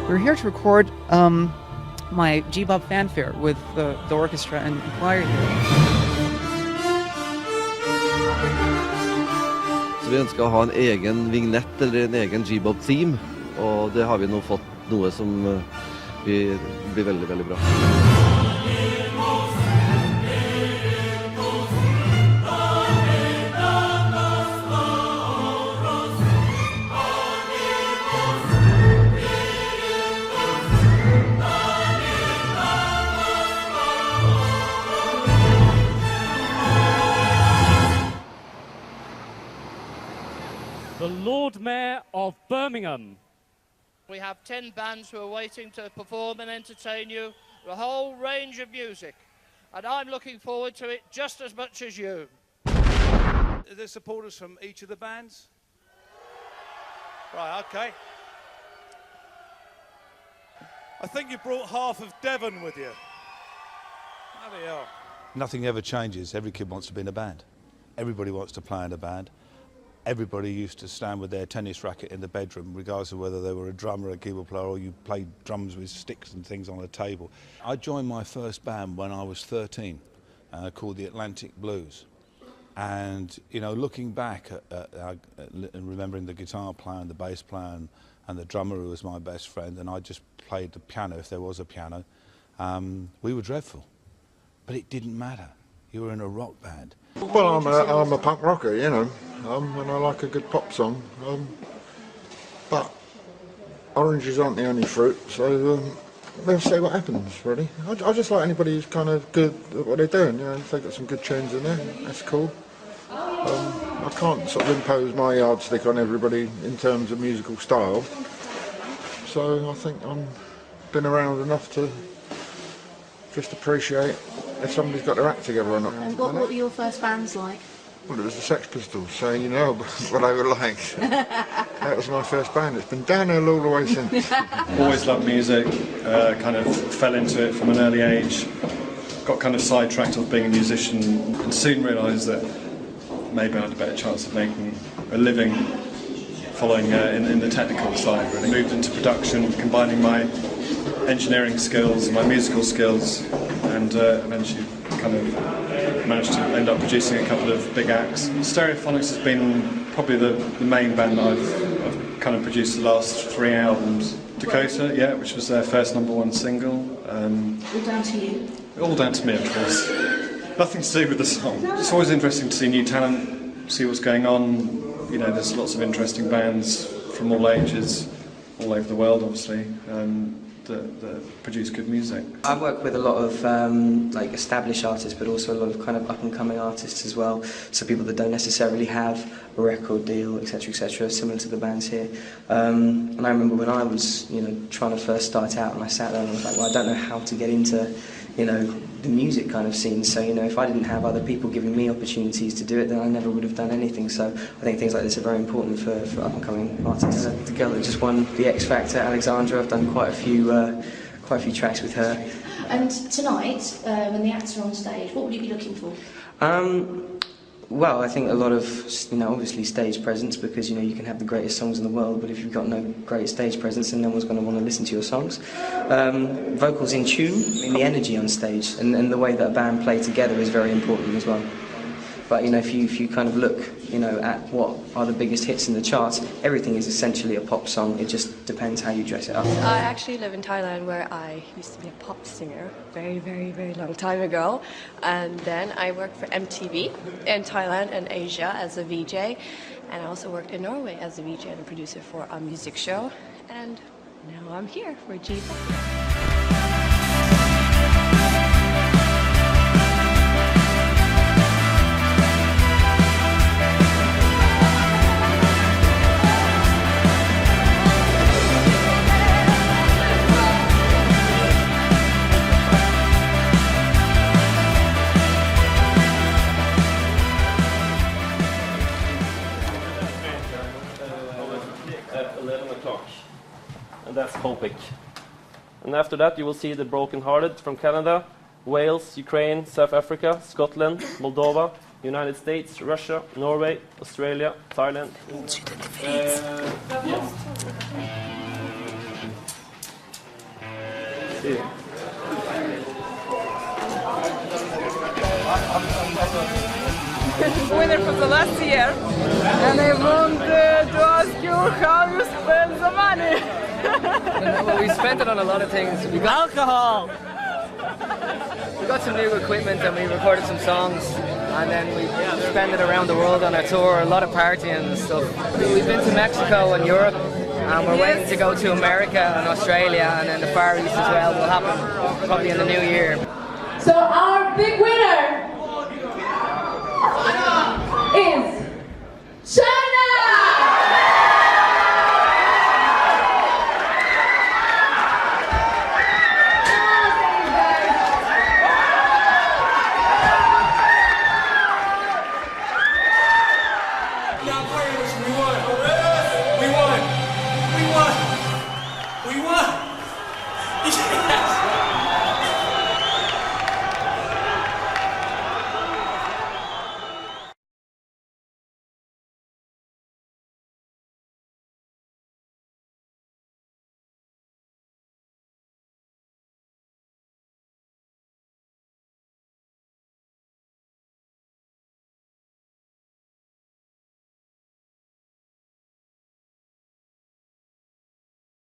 We're here to record my G-Bob fanfare with the orchestra and choir here. Så vi ønsker å ha en egen vignett eller en egen G-Bob-theme, og det har vi nå fått noe som blir veldig, veldig bra. The Lord Mayor of Birmingham. We have 10 bands who are waiting to perform and entertain you, a whole range of music. And I'm looking forward to it just as much as you. Are there supporters from each of the bands? Right, okay. I think you brought half of Devon with you. There we are. Nothing ever changes. Every kid wants to be in a band. Everybody wants to play in a band. Everybody used to stand with their tennis racket in the bedroom, regardless of whether they were a drummer, a keyboard player, or you played drums with sticks and things on a table. I joined my first band when I was 13, called the Atlantic Blues. And, you know, looking back and remembering the guitar player and the bass player and the drummer who was my best friend, and I just played the piano if there was a piano, we were dreadful. But it didn't matter. You were in a rock band. Well, I'm a punk rocker, you know, and I like a good pop song. But oranges aren't the only fruit, so we'll see what happens, really. I just like anybody who's kind of good at what they're doing, you know, if they've got some good tunes in there, that's cool. I can't sort of impose my yardstick on everybody in terms of musical style, so I think I've been around enough to just appreciate if somebody's got their act together or not. And what were your first bands like? Well, it was the Sex Pistols, so you know what they were like. That was my first band. It's been downhill all the way since. Always loved music, kind of fell into it from an early age, got kind of sidetracked of being a musician, and soon realised that maybe I had a better chance of making a living following in the technical side, really. Moved into production, combining my engineering skills, my musical skills, and eventually kind of managed to end up producing a couple of big acts. Stereophonics has been probably the main band that I've kind of produced the last 3 albums. Dakota, yeah, which was their first #1 single. All down to you? All down to me, of course. Nothing to do with the song. It's always interesting to see new talent, see what's going on. You know, there's lots of interesting bands from all ages, all over the world, obviously. That produce good music. I work with a lot of like established artists, but also a lot of kind of up-and-coming artists as well. So people that don't necessarily have a record deal, etc., similar to the bands here. And I remember when I was, you know, trying to first start out, and I sat there and I was like, well, I don't know how to get into, you know, the music kind of scene. So, you know, if I didn't have other people giving me opportunities to do it, then I never would have done anything. So I think things like this are very important for up-and-coming artists. The girl that just won the X Factor, Alexandra, I've done quite a few tracks with her. And tonight, when the acts are on stage, what would you be looking for? Well, I think a lot of, you know, obviously stage presence, because, you know, you can have the greatest songs in the world, but if you've got no great stage presence, then no one's going to want to listen to your songs. Vocals in tune, the energy on stage, and the way that a band play together is very important as well. But, you know, if you kind of look, you know, at what are the biggest hits in the charts, everything is essentially a pop song. It just depends how you dress it up. I actually live in Thailand, where I used to be a pop singer very, very, very long time ago. And then I worked for MTV in Thailand and Asia as a VJ. And I also worked in Norway as a VJ and a producer for a music show. And now I'm here for G-Bob. At 11 o'clock, and that's Copic. And after that you will see the Broken Hearted from Canada, Wales, Ukraine, South Africa, Scotland, Moldova, United States, Russia, Norway, Australia, Thailand. Winner for the last year, and I want to ask you how you spend the money. Well, we spent it on a lot of things. We got alcohol. We got some new equipment and we recorded some songs, and then we spent it around the world on our tour. A lot of partying and stuff. We've been to Mexico and Europe, and we're waiting to go to America and Australia, and then the Far East as well will happen probably in the new year. So our big winner